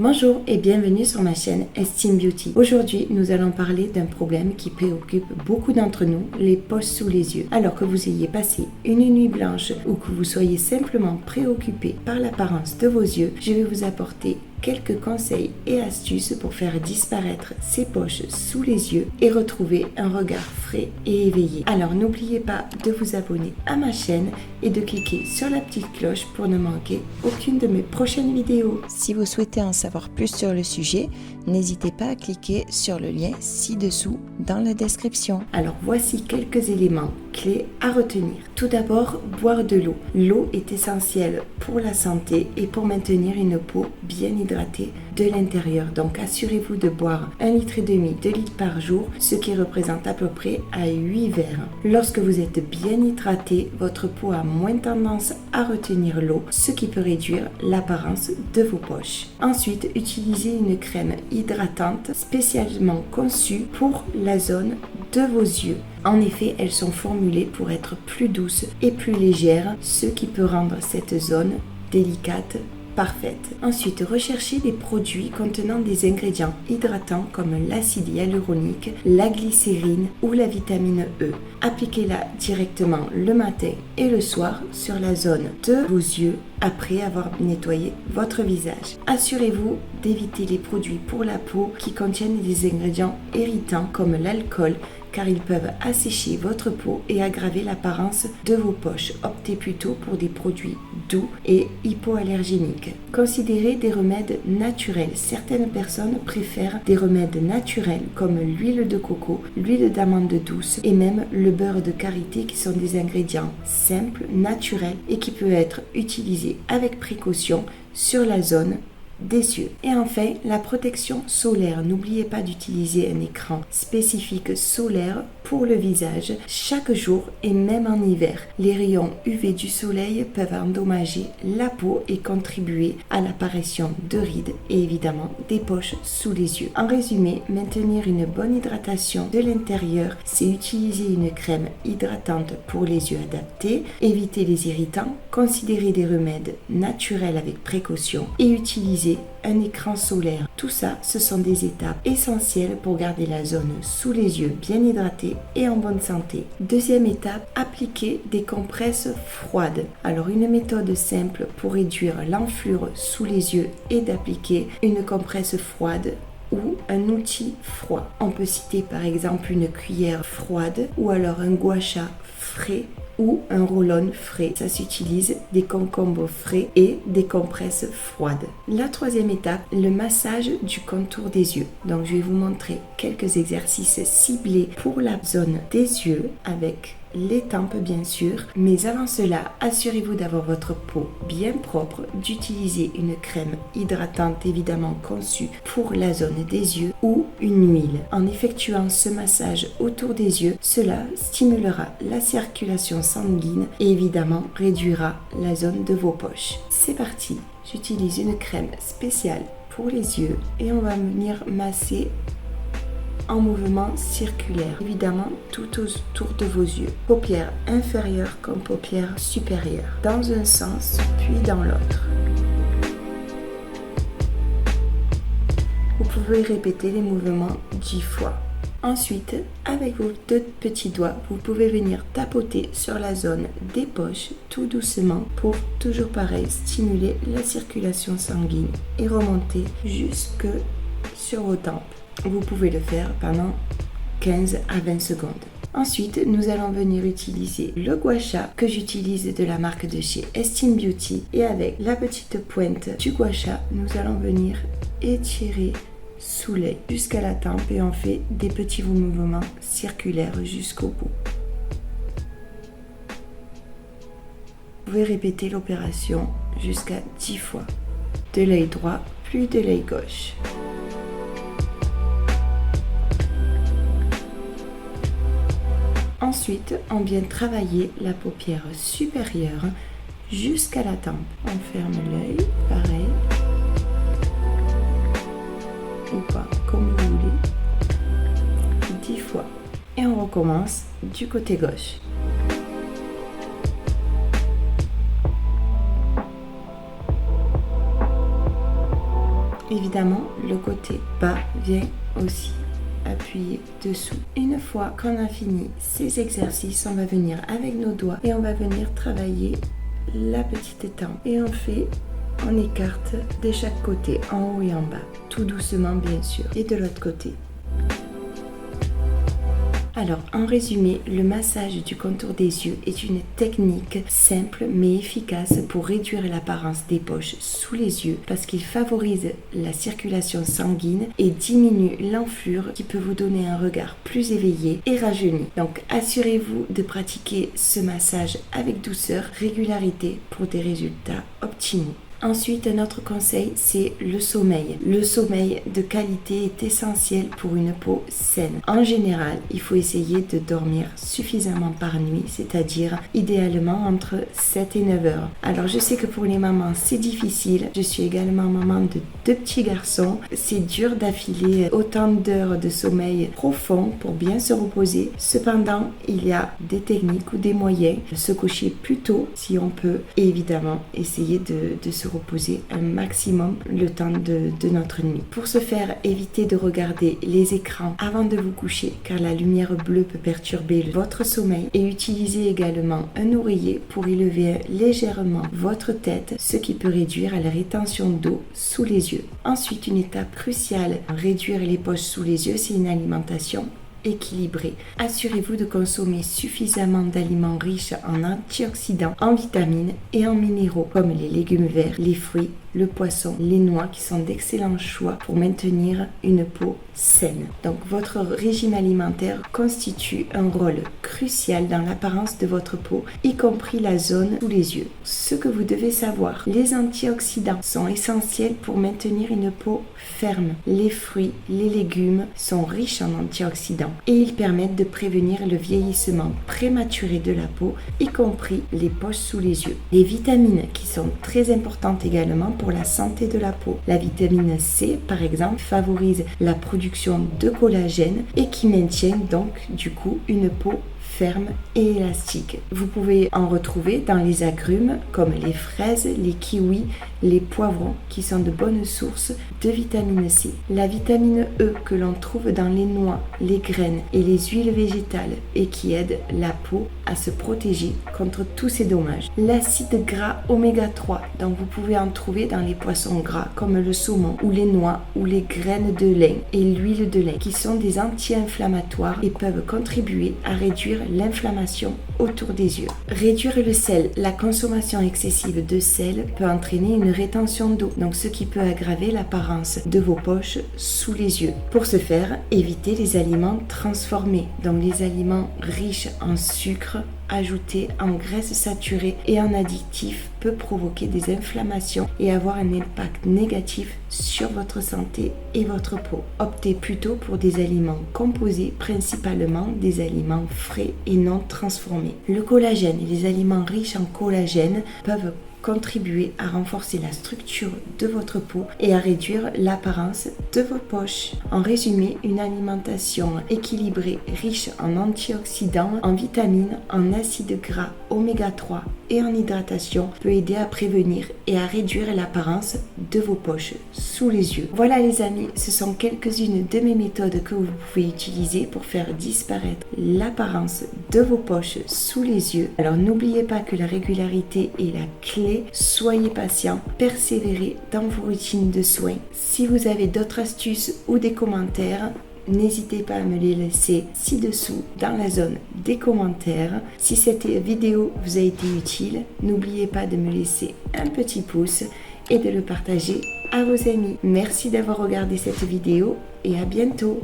Bonjour et bienvenue sur ma chaîne Estime Beauty. Aujourd'hui, nous allons parler d'un problème qui préoccupe beaucoup d'entre nous, les poches sous les yeux. Alors que vous ayez passé une nuit blanche ou que vous soyez simplement préoccupé par l'apparence de vos yeux, je vais vous apporter quelques conseils et astuces pour faire disparaître ces poches sous les yeux et retrouver un regard frais et éveillé. Alors n'oubliez pas de vous abonner à ma chaîne et de cliquer sur la petite cloche pour ne manquer aucune de mes prochaines vidéos. Si vous souhaitez en savoir plus sur le sujet, n'hésitez pas à cliquer sur le lien ci-dessous dans la description. Alors voici quelques éléments clés à retenir. Tout d'abord, boire de l'eau. L'eau est essentielle pour la santé et pour maintenir une peau bien hydratée de l'intérieur. Donc assurez-vous de boire 1,5 litre de litre par jour, ce qui représente à peu près à 8 verres. Lorsque vous êtes bien hydraté, votre peau a moins tendance à retenir l'eau, ce qui peut réduire l'apparence de vos poches. Ensuite, utilisez une crème hydratante spécialement conçue pour la zone de vos yeux. En effet, elles sont formulées pour être plus douces et plus légères, ce qui peut rendre cette zone délicate parfaite. Ensuite, recherchez des produits contenant des ingrédients hydratants comme l'acide hyaluronique, la glycérine ou la vitamine E. Appliquez-la directement le matin et le soir sur la zone de vos yeux après avoir nettoyé votre visage. Assurez-vous d'éviter les produits pour la peau qui contiennent des ingrédients irritants comme l'alcool, car ils peuvent assécher votre peau et aggraver l'apparence de vos poches. Optez plutôt pour des produits doux et hypoallergéniques. Considérez des remèdes naturels. Certaines personnes préfèrent des remèdes naturels comme l'huile de coco, l'huile d'amande douce et même le beurre de karité qui sont des ingrédients simples, naturels et qui peuvent être utilisés avec précaution sur la zone des yeux. Et enfin, la protection solaire. N'oubliez pas d'utiliser un écran spécifique solaire pour le visage chaque jour et même en hiver. Les rayons UV du soleil peuvent endommager la peau et contribuer à l'apparition de rides et évidemment des poches sous les yeux. En résumé, maintenir une bonne hydratation de l'intérieur, c'est utiliser une crème hydratante pour les yeux adaptée, éviter les irritants, considérer des remèdes naturels avec précaution et utiliser un écran solaire. Tout ça, ce sont des étapes essentielles pour garder la zone sous les yeux bien hydratée et en bonne santé. Deuxième étape, appliquer des compresses froides. Alors une méthode simple pour réduire l'enflure sous les yeux est d'appliquer une compresse froide ou un outil froid. On peut citer par exemple une cuillère froide ou alors un gua sha frais ou un roll-on frais. Ça s'utilise des concombres frais et des compresses froides. La troisième étape, le massage du contour des yeux. Donc je vais vous montrer quelques exercices ciblés pour la zone des yeux avec les tempes bien sûr, mais avant cela, assurez-vous d'avoir votre peau bien propre, d'utiliser une crème hydratante évidemment conçue pour la zone des yeux ou une huile. En effectuant ce massage autour des yeux, cela stimulera la circulation sanguine et évidemment réduira la zone de vos poches. C'est parti, j'utilise une crème spéciale pour les yeux et on va venir masser en mouvement circulaire, évidemment tout autour de vos yeux, paupières inférieures comme paupières supérieures, dans un sens puis dans l'autre. Vous pouvez répéter les mouvements 10 fois. Ensuite, avec vos deux petits doigts, vous pouvez venir tapoter sur la zone des poches tout doucement pour, toujours pareil, stimuler la circulation sanguine et remonter jusque sur vos tempes. Vous pouvez le faire pendant 15 à 20 secondes. Ensuite, nous allons venir utiliser le gua sha que j'utilise de la marque de chez Estime Beauty. Et avec la petite pointe du gua sha, nous allons venir étirer sous l'œil jusqu'à la tempe et on fait des petits mouvements circulaires jusqu'au bout. Vous pouvez répéter l'opération jusqu'à 10 fois. De l'œil droit, puis de l'œil gauche. Ensuite, on vient travailler la paupière supérieure jusqu'à la tempe. On ferme l'œil, pareil. Ou pas, comme vous voulez. 10 fois. Et on recommence du côté gauche. évidemment, le côté bas vient aussi appuyer dessous. Une fois qu'on a fini ces exercices, on va venir avec nos doigts et on va venir travailler la petite étampe. Et on écarte de chaque côté, en haut et en bas, tout doucement bien sûr. Et de l'autre côté. Alors, en résumé, le massage du contour des yeux est une technique simple mais efficace pour réduire l'apparence des poches sous les yeux parce qu'il favorise la circulation sanguine et diminue l'enflure qui peut vous donner un regard plus éveillé et rajeuni. Donc, assurez-vous de pratiquer ce massage avec douceur, régularité pour des résultats optimaux. Ensuite, un autre conseil, c'est le sommeil. Le sommeil de qualité est essentiel pour une peau saine. En général, il faut essayer de dormir suffisamment par nuit, c'est-à-dire idéalement entre 7 et 9 heures. Alors, je sais que pour les mamans, c'est difficile. Je suis également maman de 2 petits garçons. C'est dur d'affiler autant d'heures de sommeil profond pour bien se reposer. Cependant, il y a des techniques ou des moyens de se coucher plus tôt si on peut et évidemment essayer de se reposer un maximum le temps de notre nuit. Pour ce faire, évitez de regarder les écrans avant de vous coucher car la lumière bleue peut perturber votre sommeil et utilisez également un oreiller pour élever légèrement votre tête, ce qui peut réduire la rétention d'eau sous les yeux. Ensuite, une étape cruciale pour réduire les poches sous les yeux, c'est une alimentation équilibré. Assurez-vous de consommer suffisamment d'aliments riches en antioxydants, en vitamines et en minéraux comme les légumes verts, les fruits, le poisson, les noix qui sont d'excellents choix pour maintenir une peau saine. Donc votre régime alimentaire constitue un rôle crucial dans l'apparence de votre peau, y compris la zone sous les yeux. Ce que vous devez savoir, les antioxydants sont essentiels pour maintenir une peau ferme. Les fruits, les légumes sont riches en antioxydants et ils permettent de prévenir le vieillissement prématuré de la peau, y compris les poches sous les yeux. Les vitamines qui sont très importantes également pour la santé de la peau. La vitamine C, par exemple, favorise la production de collagène et qui maintient donc du coup une peau ferme et élastique. Vous pouvez en retrouver dans les agrumes comme les fraises, les kiwis, les poivrons qui sont de bonnes sources de vitamine C. La vitamine E que l'on trouve dans les noix, les graines et les huiles végétales et qui aide la peau à se protéger contre tous ces dommages. L'acide gras oméga 3, donc vous pouvez en trouver dans les poissons gras comme le saumon ou les noix ou les graines de lin et l'huile de lin qui sont des anti-inflammatoires et peuvent contribuer à réduire l'inflammation autour des yeux. Réduire le sel. La consommation excessive de sel peut entraîner une rétention d'eau, donc ce qui peut aggraver l'apparence de vos poches sous les yeux. Pour ce faire, évitez les aliments transformés, donc les aliments riches en sucre, ajouté en graisses saturées et en additifs peut provoquer des inflammations et avoir un impact négatif sur votre santé et votre peau. Optez plutôt pour des aliments composés, principalement des aliments frais et non transformés. Le collagène et les aliments riches en collagène peuvent contribuer à renforcer la structure de votre peau et à réduire l'apparence de vos poches. En résumé, une alimentation équilibrée, riche en antioxydants, en vitamines, en acides gras oméga 3 et en hydratation peut aider à prévenir et à réduire l'apparence de vos poches sous les yeux. Voilà les amis, ce sont quelques-unes de mes méthodes que vous pouvez utiliser pour faire disparaître l'apparence de vos poches sous les yeux. Alors n'oubliez pas que la régularité est la clé. Soyez patient, persévérez dans vos routines de soins. Si vous avez d'autres astuces ou des commentaires, n'hésitez pas à me les laisser ci-dessous dans la zone des commentaires. Si cette vidéo vous a été utile, n'oubliez pas de me laisser un petit pouce et de le partager à vos amis. Merci d'avoir regardé cette vidéo et à bientôt.